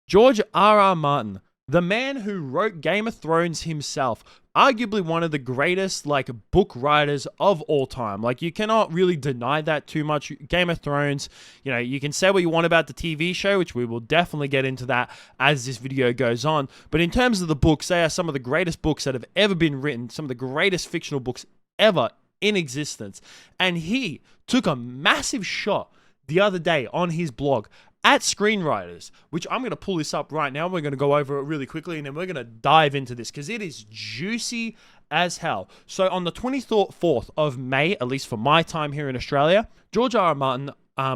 George R.R. Martin, the man who wrote Game of Thrones himself, arguably one of the greatest book writers of all time. You cannot really deny that too much. Game of Thrones, you can say what you want about the TV show, which we will definitely get into that as this video goes on. But in terms of the books, they are some of the greatest books that have ever been written, some of the greatest fictional books ever in existence. And he took a massive shot the other day on his blog at Screenwriters, which I'm going to pull this up right now. We're going to go over it really quickly, and then we're going to dive into this because it is juicy as hell. So on the 24th of May, at least for my time here in Australia, George R. R. Martin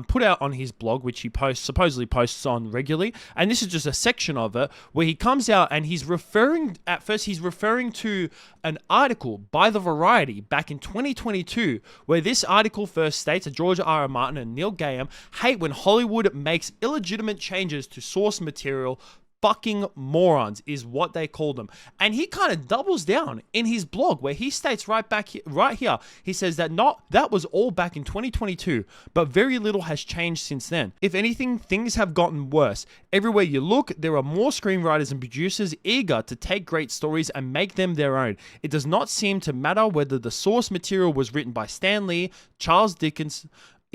put out on his blog, which he supposedly posts on regularly, and this is just a section of it where he comes out and he's referring to an article by The Variety back in 2022, where this article first states that George R. R. Martin and Neil Gaiman hate when Hollywood makes illegitimate changes to source material. Fucking morons is what they call them. And he kind of doubles down in his blog where he states right here, he says that that was all back in 2022, but very little has changed since then. If anything, things have gotten worse. Everywhere you look, there are more screenwriters and producers eager to take great stories and make them their own. It does not seem to matter whether the source material was written by Stan Lee, Charles Dickens,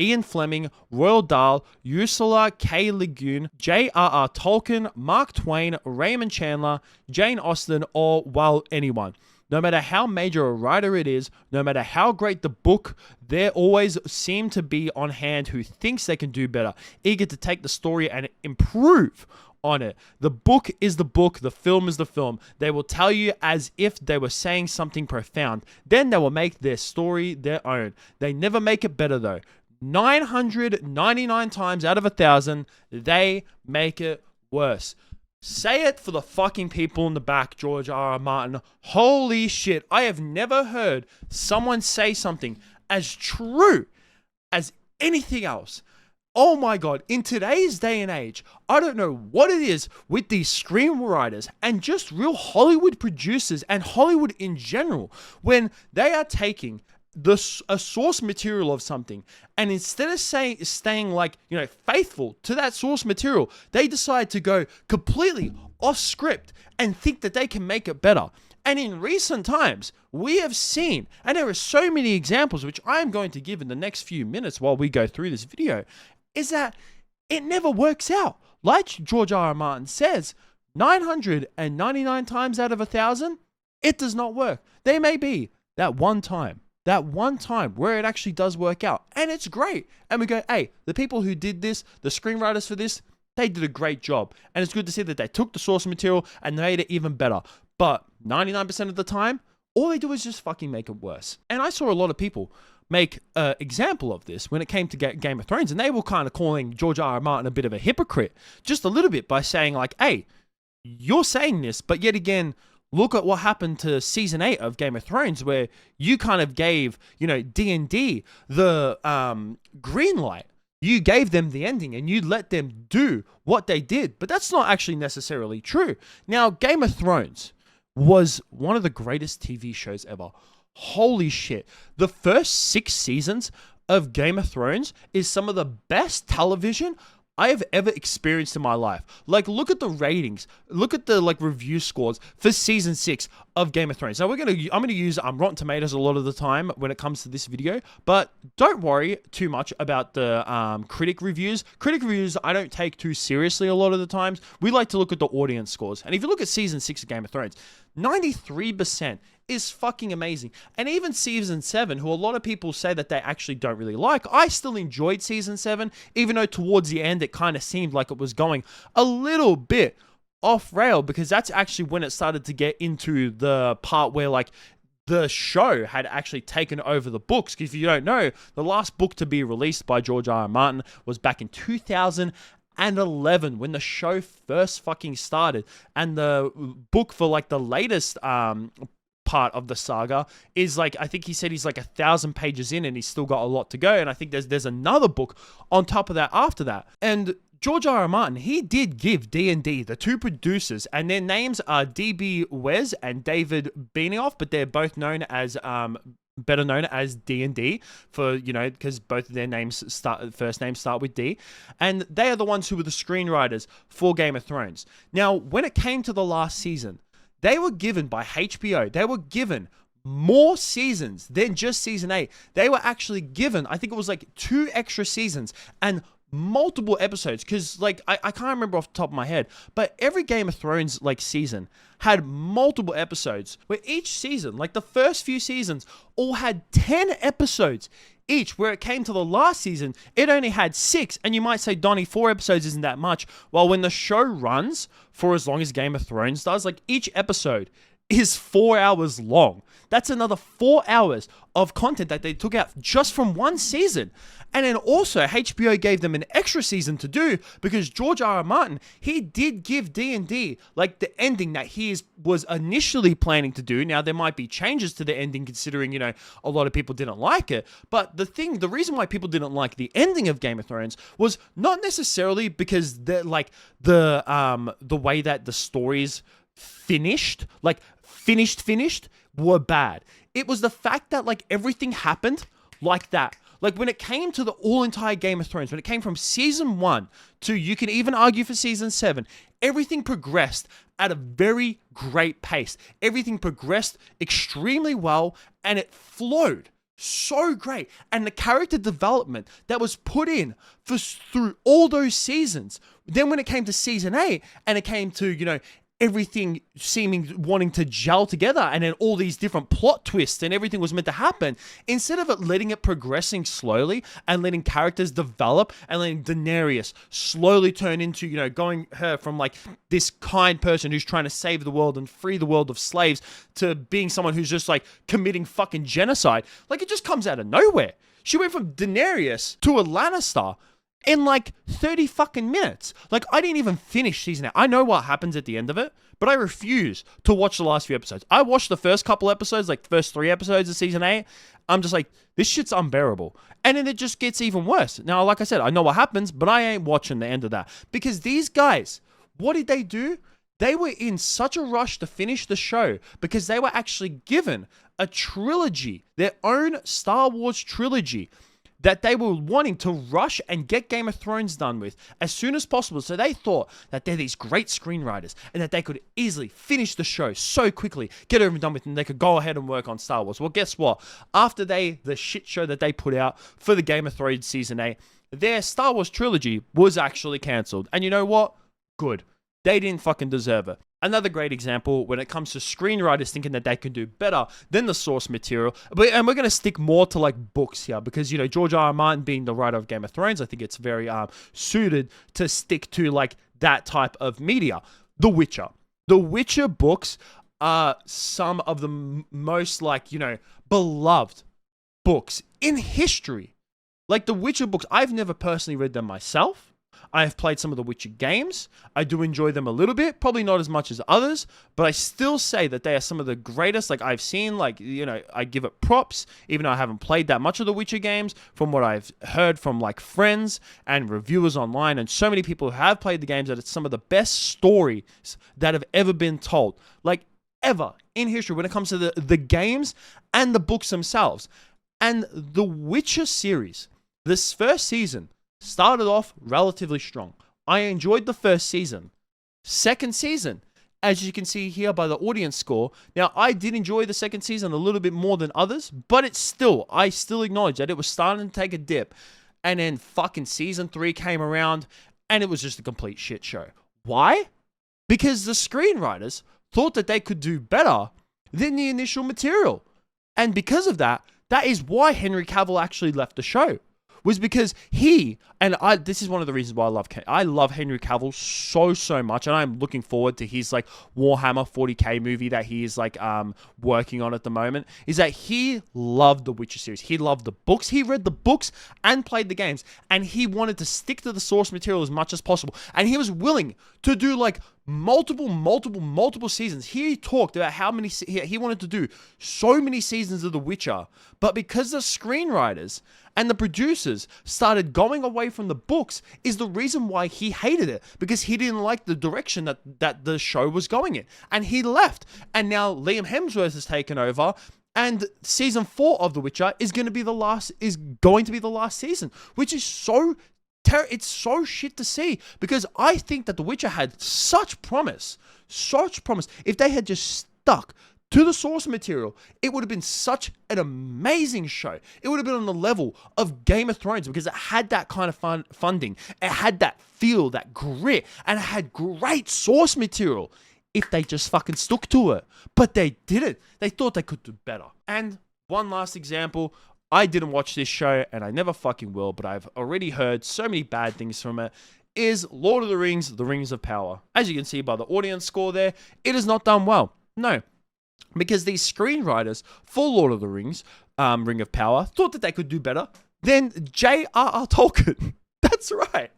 Ian Fleming, Roald Dahl, Ursula K. Le Guin, J.R.R. Tolkien, Mark Twain, Raymond Chandler, Jane Austen, or, well, anyone. No matter how major a writer it is, no matter how great the book, there always seem to be on hand who thinks they can do better, eager to take the story and improve on it. The book is the book, the film is the film. They will tell you as if they were saying something profound. Then they will make their story their own. They never make it better though. 999 times out of 1,000, they make it worse. Say it for the fucking people in the back, George R. R. Martin. Holy shit, I have never heard someone say something as true as anything else. Oh my God, in today's day and age, I don't know what it is with these screenwriters and just real Hollywood producers and Hollywood in general, when they are taking a source material of something, and instead of staying faithful to that source material, they decide to go completely off script and think that they can make it better. And in recent times, we have seen, and there are so many examples, which I am going to give in the next few minutes while we go through this video, is that it never works out. Like George R. R. Martin says, 999 times out of 1,000, it does not work. There may be that one time where it actually does work out, and it's great. And we go, hey, the people who did this, the screenwriters for this, they did a great job. And it's good to see that they took the source material and made it even better. But 99% of the time, all they do is just fucking make it worse. And I saw a lot of people make an example of this when it came to Game of Thrones, and they were kind of calling George R. R. Martin a bit of a hypocrite, just a little bit, by saying hey, you're saying this, but yet again, look at what happened to season 8 of Game of Thrones, where you kind of gave, D&D the green light. You gave them the ending and you let them do what they did. But that's not actually necessarily true. Now, Game of Thrones was one of the greatest TV shows ever. Holy shit. The first 6 seasons of Game of Thrones is some of the best television I have ever experienced in my life. Look at the ratings. Look at the review scores for season 6 of Game of Thrones. Now I'm gonna use Rotten Tomatoes a lot of the time when it comes to this video, but don't worry too much about the critic reviews. Critic reviews I don't take too seriously a lot of the times. We like to look at the audience scores. And if you look at season 6 of Game of Thrones, 93% is fucking amazing. And even season 7, who a lot of people say that they actually don't really like, I still enjoyed season 7, even though towards the end it kind of seemed like it was going a little bit off rail, because that's actually when it started to get into the part where the show had actually taken over the books. If you don't know, the last book to be released by George R. R. Martin was back in 2011 when the show first fucking started, and the book for the latest part of the saga is I think he said he's 1,000 pages in and he's still got a lot to go, and I think there's another book on top of that after that. And George R. R. Martin, he did give D&D, the 2 producers, and their names are D.B. Weiss and David Benioff, but they're both known as better known as D&D, for, because both of their first names start with D, and they are the ones who were the screenwriters for Game of Thrones. Now, when it came to the last season, they were given by HBO, they were given more seasons than just season 8. They were actually given, I think it was like 2 extra seasons and multiple episodes, because I can't remember off the top of my head, but every Game of Thrones season had multiple episodes, where each season, the first few seasons, all had 10 episodes each, where it came to the last season, it only had 6. And you might say, Donnie, 4 episodes isn't that much. Well, when the show runs for as long as Game of Thrones does, each episode is 4 hours long. That's another 4 hours of content that they took out just from one season. And then also HBO gave them an extra season to do, because George R.R. Martin, he did give D&D the ending that he was initially planning to do. Now, there might be changes to the ending, considering, a lot of people didn't like it. But the reason why people didn't like the ending of Game of Thrones was not necessarily because the way that the stories finished, finished were bad. It was the fact that everything happened like that. When it came to the entire Game of Thrones, when it came from season 1 to, you can even argue, for season 7, everything progressed at a very great pace. Everything progressed extremely well, and it flowed so great. And the character development that was put in through all those seasons. Then when it came to season 8, and it came to, everything wanting to gel together, and then all these different plot twists and everything was meant to happen, instead of letting it progressing slowly and letting characters develop and letting Daenerys slowly turn into, going her from this kind person who's trying to save the world and free the world of slaves, to being someone who's just committing fucking genocide. It just comes out of nowhere. She went from Daenerys to a Lannister in 30 fucking minutes. I didn't even finish season 8. I know what happens at the end of it, but I refuse to watch the last few episodes. I watched the first couple episodes, the first 3 episodes of season 8. I'm just this shit's unbearable. And then it just gets even worse. Now, like I said, I know what happens, but I ain't watching the end of that. Because these guys, what did they do? They were in such a rush to finish the show, because they were actually given a trilogy, their own Star Wars trilogy, that they were wanting to rush and get Game of Thrones done with as soon as possible. So they thought that they're these great screenwriters, and that they could easily finish the show so quickly, get it over and done with, and they could go ahead and work on Star Wars. Well, guess what? After the shit show that they put out for the Game of Thrones season 8, their Star Wars trilogy was actually cancelled. And you know what? Good. They didn't fucking deserve it. Another great example when it comes to screenwriters thinking that they can do better than the source material. And we're going to stick more to books here, because, George R.R. Martin being the writer of Game of Thrones, I think it's very suited to stick to that type of media. The Witcher. The Witcher books are some of the most beloved books in history. The Witcher books, I've never personally read them myself. I have played some of the Witcher games. I do enjoy them a little bit, probably not as much as others, but I still say that they are some of the greatest I've seen. I give it props, even though I haven't played that much of the Witcher games, from what I've heard from friends and reviewers online, and so many people who have played the games, that it's some of the best stories that have ever been told, ever in history, when it comes to the games and the books themselves. And the Witcher series, this first season, started off relatively strong. I enjoyed the first season. Second season, as you can see here by the audience score. Now, I did enjoy the second season a little bit more than others, but I still acknowledge that it was starting to take a dip. And then fucking season 3 came around, and it was just a complete shit show. Why? Because the screenwriters thought that they could do better than the initial material. And because of that, that is why Henry Cavill actually left the show. Was because this is one of the reasons why I love Henry Cavill so much, and I'm looking forward to his Warhammer 40k movie that he is working on at the moment, is that he loved the Witcher series. He loved the books. He read the books and played the games, and he wanted to stick to the source material as much as possible, and he was willing to do multiple seasons. He talked about how many he wanted to do, so many seasons of The Witcher, but because the screenwriters and the producers started going away from the books is the reason why he hated it, because he didn't like the direction that the show was going in, and he left. And now Liam Hemsworth has taken over, And season 4 of The Witcher is going to be the last season, which is so it's so shit to see, because I think that The Witcher had such promise. If they had just stuck to the source material, it would have been such an amazing show. It would have been on the level of Game of Thrones, because it had that kind of funding. It had that feel, that grit, and it had great source material if they just fucking stuck to it. But they didn't. They thought they could do better. And one last example, I didn't watch this show, and I never fucking will, but I've already heard so many bad things from it, is Lord of the Rings, The Rings of Power. As you can see by the audience score there, it has not done well. No. Because these screenwriters for Lord of the Rings, Ring of Power, thought that they could do better than J.R.R. Tolkien. That's right.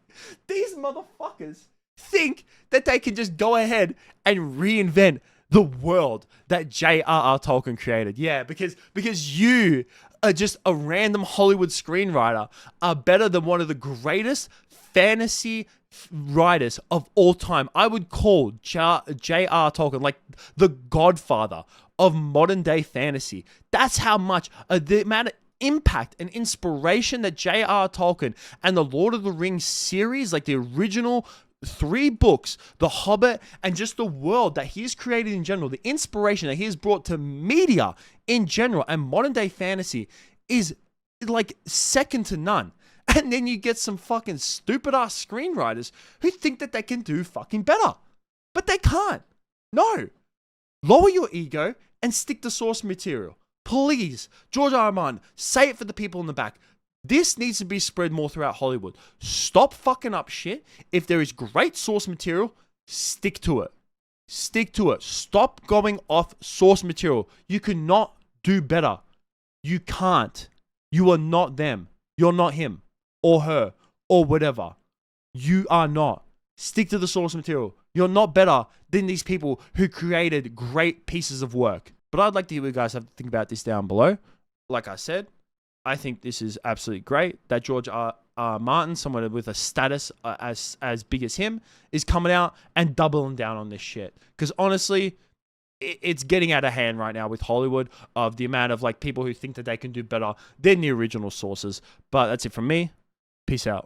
These motherfuckers think that they can just go ahead and reinvent the world that J.R.R. Tolkien created. Yeah, because you are just a random Hollywood screenwriter are better than one of the greatest fantasy writers of all time. I would call J.R.R. Tolkien like the godfather of modern day fantasy. That's how much the amount of impact and inspiration that J.R.R. Tolkien and the Lord of the Rings series, like the original 3 books, The Hobbit, and just the world that he's created in general, the inspiration that he has brought to media in general and modern day fantasy is like second to none. And then you get some fucking stupid ass screenwriters who think that they can do fucking better. But they can't. No. Lower your ego and stick to source material. Please, George R. R. Martin, say it for the people in the back. This needs to be spread more throughout Hollywood. Stop fucking up shit. If there is great source material, stick to it. Stick to it. Stop going off source material. You cannot do better. You can't. You are not them. You're not him or her or whatever. You are not. Stick to the source material. You're not better than these people who created great pieces of work. But I'd like to hear what you guys have to think about this down below. Like I said, I think this is absolutely great that George R. R. Martin, someone with a status as big as him, is coming out and doubling down on this shit. Because honestly, it's getting out of hand right now with Hollywood, of the amount of like people who think that they can do better than the original sources. But that's it from me. Peace out.